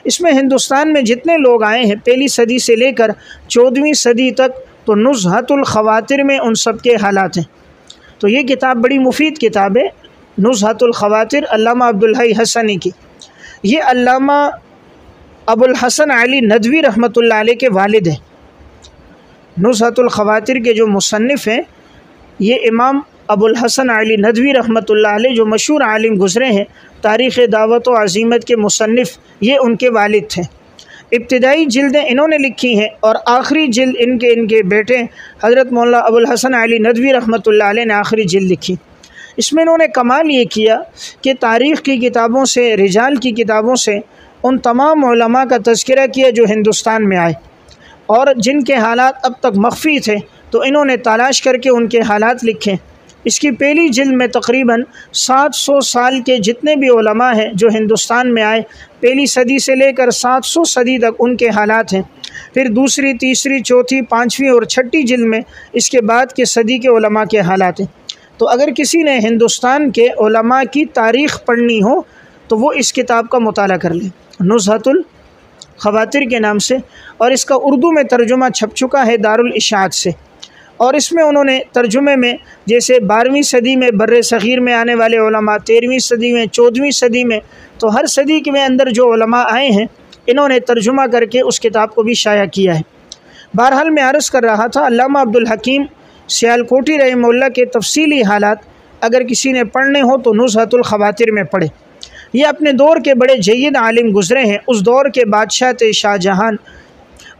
اس میں ہندوستان میں جتنے لوگ آئے ہیں پہلی صدی سے لے کر 14ویں صدی تک، تو نزہۃ الخواطر میں ان سب کے حالات ہیں۔ تو یہ کتاب بڑی مفید کتاب ہے نزہۃ الخواطر علامہ عبدالحی حسنی کی۔ یہ علامہ ابو الحسن علی ندوی رحمۃ اللہ علیہ کے والد ہیں۔ نزہۃ الخواطر کے جو مصنف ہیں یہ امام ابو الحسن علی ندوی رحمۃ اللہ علیہ جو مشہور عالم گزرے ہیں، تاریخ دعوت و عزیمت کے مصنف، یہ ان کے والد تھے۔ ابتدائی جلدیں انہوں نے لکھی ہیں اور آخری جلد ان کے بیٹے حضرت مولانا ابو الحسن علی ندوی رحمۃ اللہ علیہ نے آخری جلد لکھی۔ اس میں انہوں نے کمال یہ کیا کہ تاریخ کی کتابوں سے، رجال کی کتابوں سے ان تمام علماء کا تذکرہ کیا جو ہندوستان میں آئے اور جن کے حالات اب تک مخفی تھے، تو انہوں نے تلاش کر کے ان کے حالات لکھے۔ اس کی پہلی جلد میں تقریباً 700 سال کے جتنے بھی علماء ہیں جو ہندوستان میں آئے، پہلی صدی سے لے کر 700 صدی تک ان کے حالات ہیں۔ پھر دوسری، تیسری، چوتھی، پانچویں اور چھٹی جلد میں اس کے بعد کے صدی کے علماء کے حالات ہیں۔ تو اگر کسی نے ہندوستان کے علماء کی تاریخ پڑھنی ہو تو وہ اس کتاب کا مطالعہ کر لیں، نزہۃ الخواطر کے نام سے، اور اس کا اردو میں ترجمہ چھپ چکا ہے دارالاشاعت سے۔ اور اس میں انہوں نے ترجمے میں جیسے 12ویں صدی میں بر صغیر میں آنے والے علماء، 13ویں صدی میں، 14ویں صدی میں، تو ہر صدی کے اندر جو علماء آئے ہیں انہوں نے ترجمہ کر کے اس کتاب کو بھی شائع کیا ہے۔ بہرحال میں عرض کر رہا تھا علامہ عبدالحکیم سیالکوٹی رحمہ اللہ کے تفصیلی حالات اگر کسی نے پڑھنے ہو تو نزہۃ الخواطر میں پڑھے۔ یہ اپنے دور کے بڑے جید عالم گزرے ہیں، اس دور کے بادشاہ تھے شاہ جہان،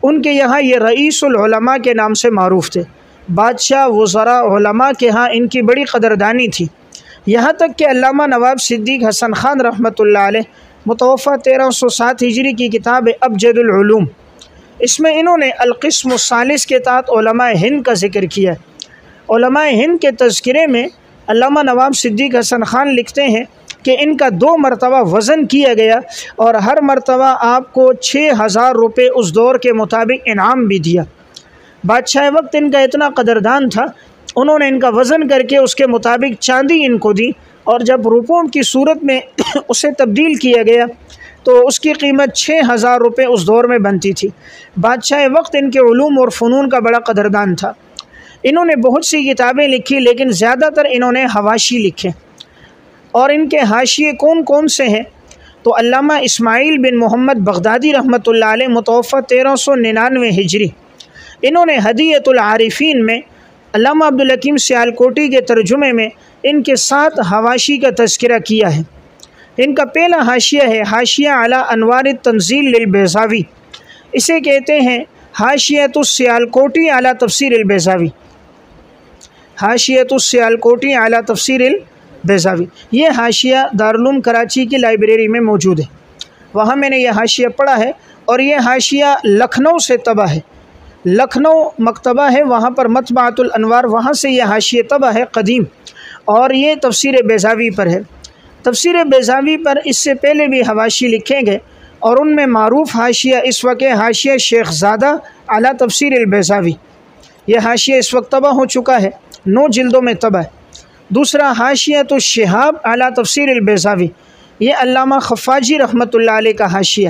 ان کے یہاں یہ رئیس العلماء کے نام سے معروف تھے۔ بادشاہ، وزراء، علماء کے ہاں ان کی بڑی قدردانی تھی، یہاں تک کہ علامہ نواب صدیق حسن خان رحمۃ اللہ علیہ متوفہ 1307 ہجری کی کتاب ہے ابجد العلوم، اس میں انہوں نے القسم الثالث کے تحت علماء ہند کا ذکر کیا ہے۔ علماء ہند کے تذکرے میں علامہ نواب صدیق حسن خان لکھتے ہیں کہ ان کا 2 مرتبہ وزن کیا گیا اور ہر مرتبہ آپ کو 6000 روپے اس دور کے مطابق انعام بھی دیا۔ بادشاہ وقت ان کا اتنا قدردان تھا، انہوں نے ان کا وزن کر کے اس کے مطابق چاندی ان کو دی، اور جب روپوں کی صورت میں اسے تبدیل کیا گیا تو اس کی قیمت 6000 روپے اس دور میں بنتی تھی۔ بادشاہ وقت ان کے علوم اور فنون کا بڑا قدردان تھا۔ انہوں نے بہت سی کتابیں لکھی، لیکن زیادہ تر انہوں نے حواشی لکھے، اور ان کے حاشیے کون کون سے ہیں تو علامہ اسماعیل بن محمد بغدادی رحمۃ اللہ علیہ متوفہ 1399 ہجری، انہوں نے ہدیۃ العارفین میں علامہ عبدالحکیم سیالکوٹی کے ترجمے میں ان کے 7 حواشی کا تذکرہ کیا ہے۔ ان کا پہلا حاشیہ ہے حاشیہ علی انوار التنزیل للبیضاوی، اسے کہتے ہیں حاشیۃ السیالکوٹی علی تفسیر البیضاوی، حاشیۃ السیالکوٹی علی تفسیر البیضاوی۔ یہ حاشیہ دارالعلوم کراچی کی لائبریری میں موجود ہے، وہاں میں نے یہ حاشیہ پڑھا ہے، اور یہ حاشیہ لکھنؤ سے طبع ہے، لکھنؤ مکتبہ ہے وہاں پر مطبعۃ الانوار، وہاں سے یہ حاشیہ طبع ہے قدیم، اور یہ تفسیر بیضاوی پر ہے۔ تفسیر بیضاوی پر اس سے پہلے بھی حواشی لکھے گئے، اور ان میں معروف حاشیہ اس وقت حاشیہ شیخ زادہ علی تفسیر البیضاوی، یہ حاشیہ اس وقت طبع ہو چکا ہے، 9 جلدوں میں طبع ہے۔ دوسرا حاشیۃ الشہاب علی تفسیر البیضاوی، یہ علامہ خفاجی رحمۃ اللہ علیہ کا حاشیہ،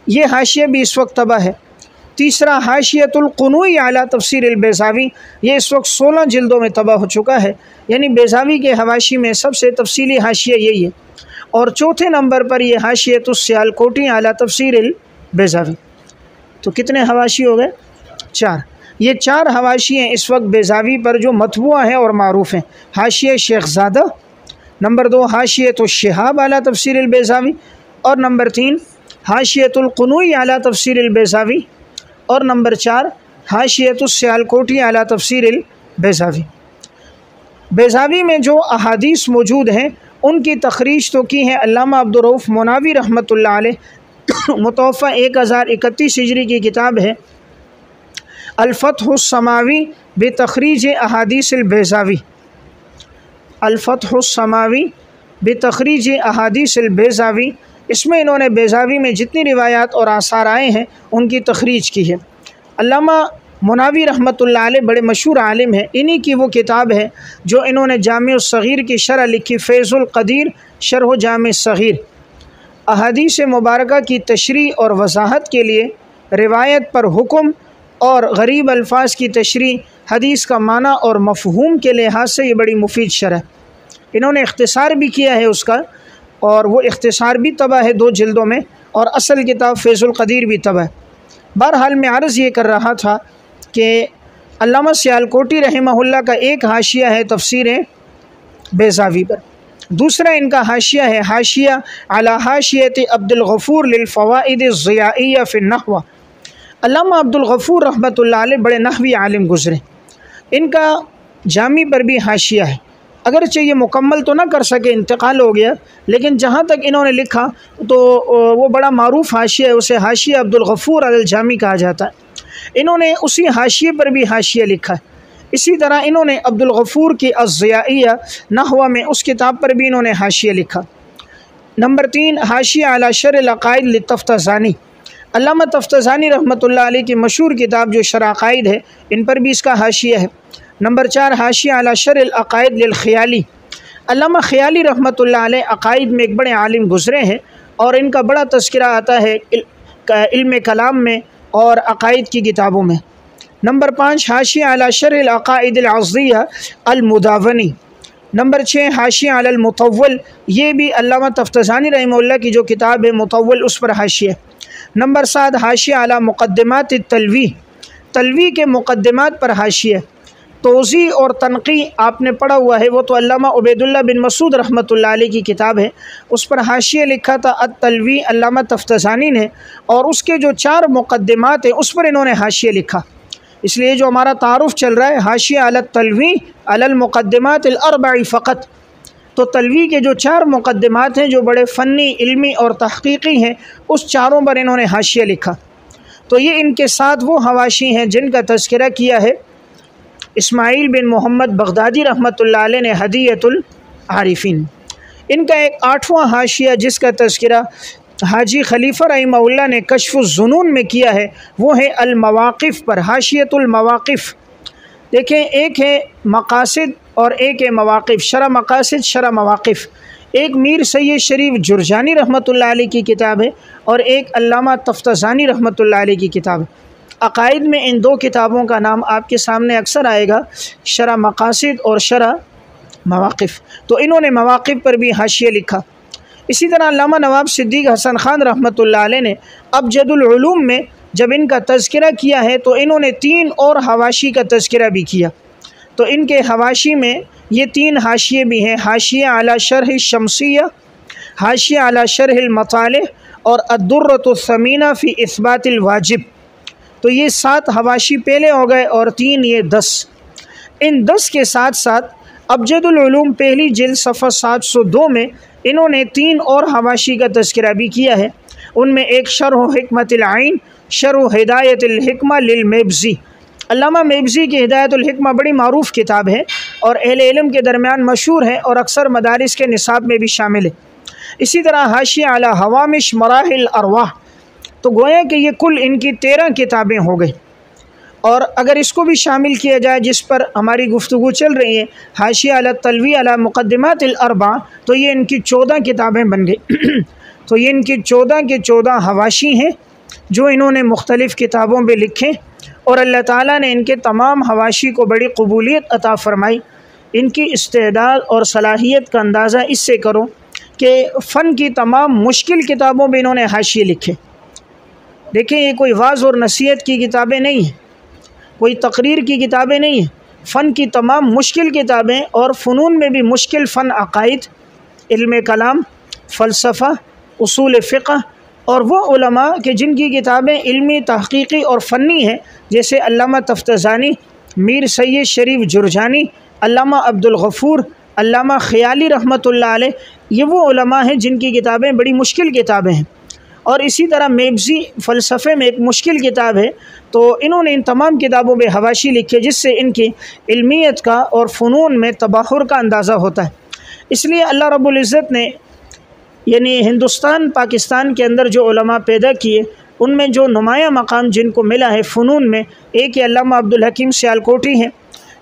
یہ حاشیہ بھی اس وقت طبع ہے۔ تیسرا حاشیۃ القنوی علی تفسیر البیضاوی، یہ اس وقت 16 جلدوں میں طبع ہو چکا ہے، یعنی بیضاوی کے حواشی میں سب سے تفصیلی حاشیہ یہی ہے۔ اور چوتھے نمبر پر یہ حاشیۃ السیالکوٹی علی تفسیر البیضاوی۔ تو کتنے حواشی ہو گئے؟ 4۔ یہ 4 حواشی ہیں اس وقت بیضاوی پر جو مطبوع ہیں اور معروف ہیں۔ حاشیہ شیخ زادہ، نمبر 2 حاشیۃ الشہاب علی تفسیر البیضاوی، اور نمبر 3 حاشیۃ القنوی علی تفسیر البیضاوی، اور نمبر 4 حاشیۃ السیالکوٹی علی تفسیر البیضاوی۔ بیضاوی میں جو احادیث موجود ہیں ان کی تخریج تو کی ہے علامہ عبدالرؤف مناوی رحمۃ اللہ علیہ، متوفہ 1031 ہجری کی کتاب ہے الفتح السماوی بتخریج احادیث البیضاوی، الفتح السماوی بتخریج احادیث البیضاوی۔ اس میں انہوں نے بیضاوی میں جتنی روایات اور آثار آئے ہیں ان کی تخریج کی ہے۔ علامہ مناوی رحمۃ اللہ علیہ بڑے مشہور عالم ہیں، انہی کی وہ کتاب ہے جو انہوں نے جامع الصغیر کی شرح لکھی، فیض القدیر شرح جامع الصغیر۔ احادیث مبارکہ کی تشریح اور وضاحت کے لیے روایت پر حکم اور غریب الفاظ کی تشریح، حدیث کا معنی اور مفہوم کے لحاظ سے یہ بڑی مفید شرح، انہوں نے اختصار بھی کیا ہے اس کا، اور وہ اختصار بھی طبع ہے 2 جلدوں میں، اور اصل کتاب فیض القدیر بھی طبع ہے۔ بہرحال میں عرض یہ کر رہا تھا کہ علامہ سیالکوٹی رحمہ اللہ کا ایک حاشیہ ہے تفسیر بیضاوی پر، دوسرا ان کا حاشیہ ہے حاشیہ علی حاشیۃ عبد الغفور للفوائد الضیائیہ فی النحو۔ علامہ عبد الغفور رحمۃ اللہ علیہ بڑے نحوی عالم گزرے، ان کا جامی پر بھی حاشیہ ہے، اگرچہ یہ مکمل تو نہ کر سکے، انتقال ہو گیا، لیکن جہاں تک انہوں نے لکھا تو وہ بڑا معروف حاشیہ ہے، اسے حاشیہ عبد الغفور علی الجامی کہا جاتا ہے۔ انہوں نے اسی حاشیے پر بھی حاشیہ لکھا ہے۔ اسی طرح انہوں نے عبد الغفور کی الضیائیہ نحو میں اس کتاب پر بھی انہوں نے حاشیہ لکھا۔ نمبر 3 حاشیہ علی شرح العقائد للتفتزانی، علامہ تفتزانی رحمۃ اللہ علیہ کی مشہور کتاب جو شرح عقائد ہے، ان پر بھی اس کا حاشیہ ہے۔ نمبر 4 حاشیہ علی شرح العقائد للخیالی، علامہ خیالی رحمۃ اللہ علیہ عقائد میں ایک بڑے عالم گزرے ہیں، اور ان کا بڑا تذکرہ آتا ہے علم کلام میں اور عقائد کی کتابوں میں۔ نمبر 5 حاشیہ علی شرح العقائد العظیہ المداونی۔ نمبر 6 حاشیہ علی المطول، یہ بھی علامہ تفتزانی رحمہ اللہ کی جو کتاب ہے مطول، اس پر حاشیہ۔ نمبر 7 حاشیہ علی مقدمات التلوی، تلوی کے مقدمات پر حاشیہ۔ توضیح اور تنقیح آپ نے پڑھا ہوا ہے، وہ تو علامہ عبید اللہ بن مسعود رحمۃ اللہ علیہ کی کتاب ہے، اس پر حاشیہ لکھا تھا التلوی علامہ تفتزانی نے، اور اس کے جو 4 مقدمات ہیں اس پر انہوں نے حاشیہ لکھا۔ اس لیے جو ہمارا تعارف چل رہا ہے حاشیہ علی التلوی علی المقدمات الاربع فقط، تو تلوی کے جو 4 مقدمات ہیں جو بڑے فنی، علمی اور تحقیقی ہیں، اس چاروں پر انہوں نے حاشیہ لکھا۔ تو یہ ان کے ساتھ وہ حواشی ہیں جن کا تذکرہ کیا ہے اسماعیل بن محمد بغدادی رحمۃ اللہ علیہ نے ہدیۃ العارفین۔ ان کا ایک 8واں حاشیہ جس کا تذکرہ حاجی خلیفہ رحمہ اللہ نے کشف الظنون میں کیا ہے، وہ ہے المواقف پر، حاشیۃ المواقف۔ دیکھیں، ایک ہے مقاصد اور ایک ہے مواقف، شرح مقاصد، شرح مواقف۔ ایک میر سید شریف جرجانی رحمۃ اللہ علیہ کی کتاب ہے اور ایک علامہ تفتزانی رحمۃ اللہ علیہ کی کتاب ہے۔ عقائد میں ان 2 کتابوں کا نام آپ کے سامنے اکثر آئے گا، شرح مقاصد اور شرح مواقف۔ تو انہوں نے مواقف پر بھی حاشیہ لکھا۔ اسی طرح علامہ نواب صدیق حسن خان رحمۃ اللہ علیہ نے ابجد العلوم میں جب ان کا تذکرہ کیا ہے تو انہوں نے 3 اور حواشی کا تذکرہ بھی کیا۔ تو ان کے حواشی میں یہ 3 حاشیے بھی ہیں، حاشیہ علی شرح الشمسیہ، حاشیہ علی شرح المطالع اور الدرۃ الثمینہ فی اثبات الواجب۔ تو یہ 7 حواشی پہلے ہو گئے اور 3 یہ 10۔ ان 10 کے ساتھ ساتھ ابجد العلوم پہلی جلد صفحہ 702 میں انہوں نے 3 اور حواشی کا تذکرہ بھی کیا ہے۔ ان میں ایک شرح حکمت العین، شرح ہدایت الحکمہ للمیبزی۔ علامہ میبزی کی ہدایت الحکمہ بڑی معروف کتاب ہے اور اہل علم کے درمیان مشہور ہے اور اکثر مدارس کے نصاب میں بھی شامل ہے۔ اسی طرح حاشیہ علی ہوامش مراحل الارواح۔ تو گویا کہ یہ کل ان کی 13 کتابیں ہو گئی، اور اگر اس کو بھی شامل کیا جائے جس پر ہماری گفتگو چل رہی ہے، حاشیہ علی تلوی علی مقدمات الاربع، تو یہ ان کی 14 کتابیں بن گئی۔ تو یہ ان کی 14 کے 14 حواشی ہیں جو انہوں نے مختلف کتابوں میں لکھے، اور اللہ تعالیٰ نے ان کے تمام حواشی کو بڑی قبولیت عطا فرمائی۔ ان کی استعداد اور صلاحیت کا اندازہ اس سے کرو کہ فن کی تمام مشکل کتابوں میں انہوں نے حاشیے لکھے۔ دیکھیں، یہ کوئی وعظ اور نصیحت کی کتابیں نہیں ہیں، کوئی تقریر کی کتابیں نہیں ہیں، فن کی تمام مشکل کتابیں، اور فنون میں بھی مشکل فن، عقائد، علم کلام، فلسفہ، اصول فقہ، اور وہ علماء کہ جن کی کتابیں علمی، تحقیقی اور فنی ہیں، جیسے علامہ تفتزانی، میر سید شریف جرجانی، علامہ عبدالغفور، علامہ خیالی رحمۃ اللہ علیہ، یہ وہ علماء ہیں جن کی کتابیں بڑی مشکل کتابیں ہیں۔ اور اسی طرح میبزی فلسفے میں ایک مشکل کتاب ہے، تو انہوں نے ان تمام کتابوں میں حواشی لکھے جس سے ان کی علمیت کا اور فنون میں تبحر کا اندازہ ہوتا ہے۔ اس لیے اللہ رب العزت نے یعنی ہندوستان، پاکستان کے اندر جو علماء پیدا کیے، ان میں جو نمایاں مقام جن کو ملا ہے فنون میں، ایک علامہ عبدالحکیم سیالکوٹی ہیں۔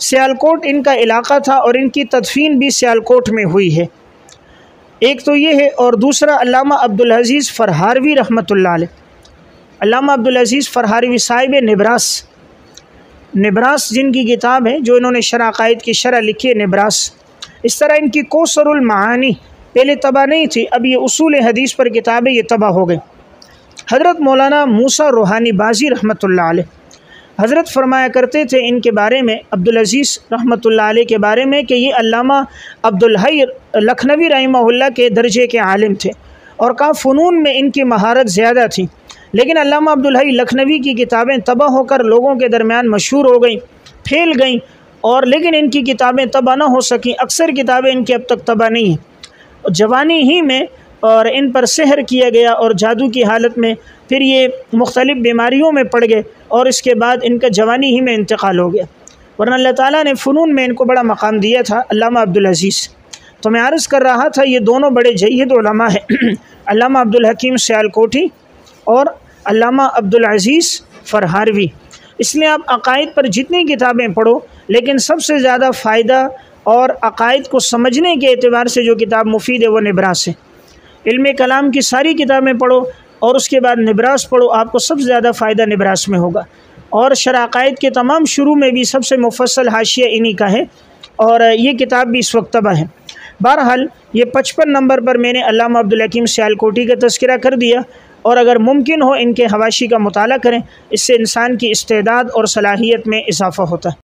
سیالکوٹ ان کا علاقہ تھا اور ان کی تدفین بھی سیالکوٹ میں ہوئی ہے۔ ایک تو یہ ہے، اور دوسرا علامہ عبدالعزیز فرہاروی رحمۃ اللہ علیہ۔ علامہ عبدالعزیز فرہاروی صاحب نبراس جن کی کتاب ہے جو انہوں نے شرح عقائد کی شرح لکھی ہے، نبراس۔ اس طرح ان کی کوثر المعانی پہلے طبع نہیں تھی، اب یہ اصول حدیث پر کتاب ہے، یہ طبع ہو گئی۔ حضرت مولانا موسیٰ روحانی بازی رحمۃ اللہ علیہ، حضرت فرمایا کرتے تھے ان کے بارے میں، عبدالعزیز رحمۃ اللہ علیہ کے بارے میں، کہ یہ علامہ عبدالحی لکھنوی رحمہ اللہ کے درجے کے عالم تھے، اور کہا فنون میں ان کی مہارت زیادہ تھی، لیکن علامہ عبدالحی لکھنوی کی کتابیں طبع ہو کر لوگوں کے درمیان مشہور ہو گئیں، پھیل گئیں، اور لیکن ان کی کتابیں طبع نہ ہو سکیں۔ اکثر کتابیں ان کی اب تک طبع نہیں ہیں۔ جوانی ہی میں اور ان پر سحر کیا گیا اور جادو کی حالت میں، پھر یہ مختلف بیماریوں میں پڑ گئے، اور اس کے بعد ان کا جوانی ہی میں انتقال ہو گیا، ورنہ اللہ تعالیٰ نے فنون میں ان کو بڑا مقام دیا تھا، علامہ عبدالعزیز۔ تو میں عرض کر رہا تھا یہ دونوں بڑے جید علماء ہیں، علامہ عبدالحکیم سیالکوٹی اور علامہ عبدالعزیز فرہاروی۔ اس لیے آپ عقائد پر جتنی کتابیں پڑھو، لیکن سب سے زیادہ فائدہ اور عقائد کو سمجھنے کے اعتبار سے جو کتاب مفید ہے وہ نبراس ہے۔ علم کلام کی ساری کتابیں پڑھو اور اس کے بعد نبراس پڑھو، آپ کو سب سے زیادہ فائدہ نبراس میں ہوگا۔ اور شرح عقائد کے تمام شروع میں بھی سب سے مفصل حاشیہ انہی کا ہے، اور یہ کتاب بھی اس وقت طبع ہے۔ بہرحال یہ 55 نمبر پر میں نے علامہ عبدالحکیم سیالکوٹی کا تذکرہ کر دیا، اور اگر ممکن ہو ان کے حواشی کا مطالعہ کریں، اس سے انسان کی استعداد اور صلاحیت میں اضافہ ہوتا ہے۔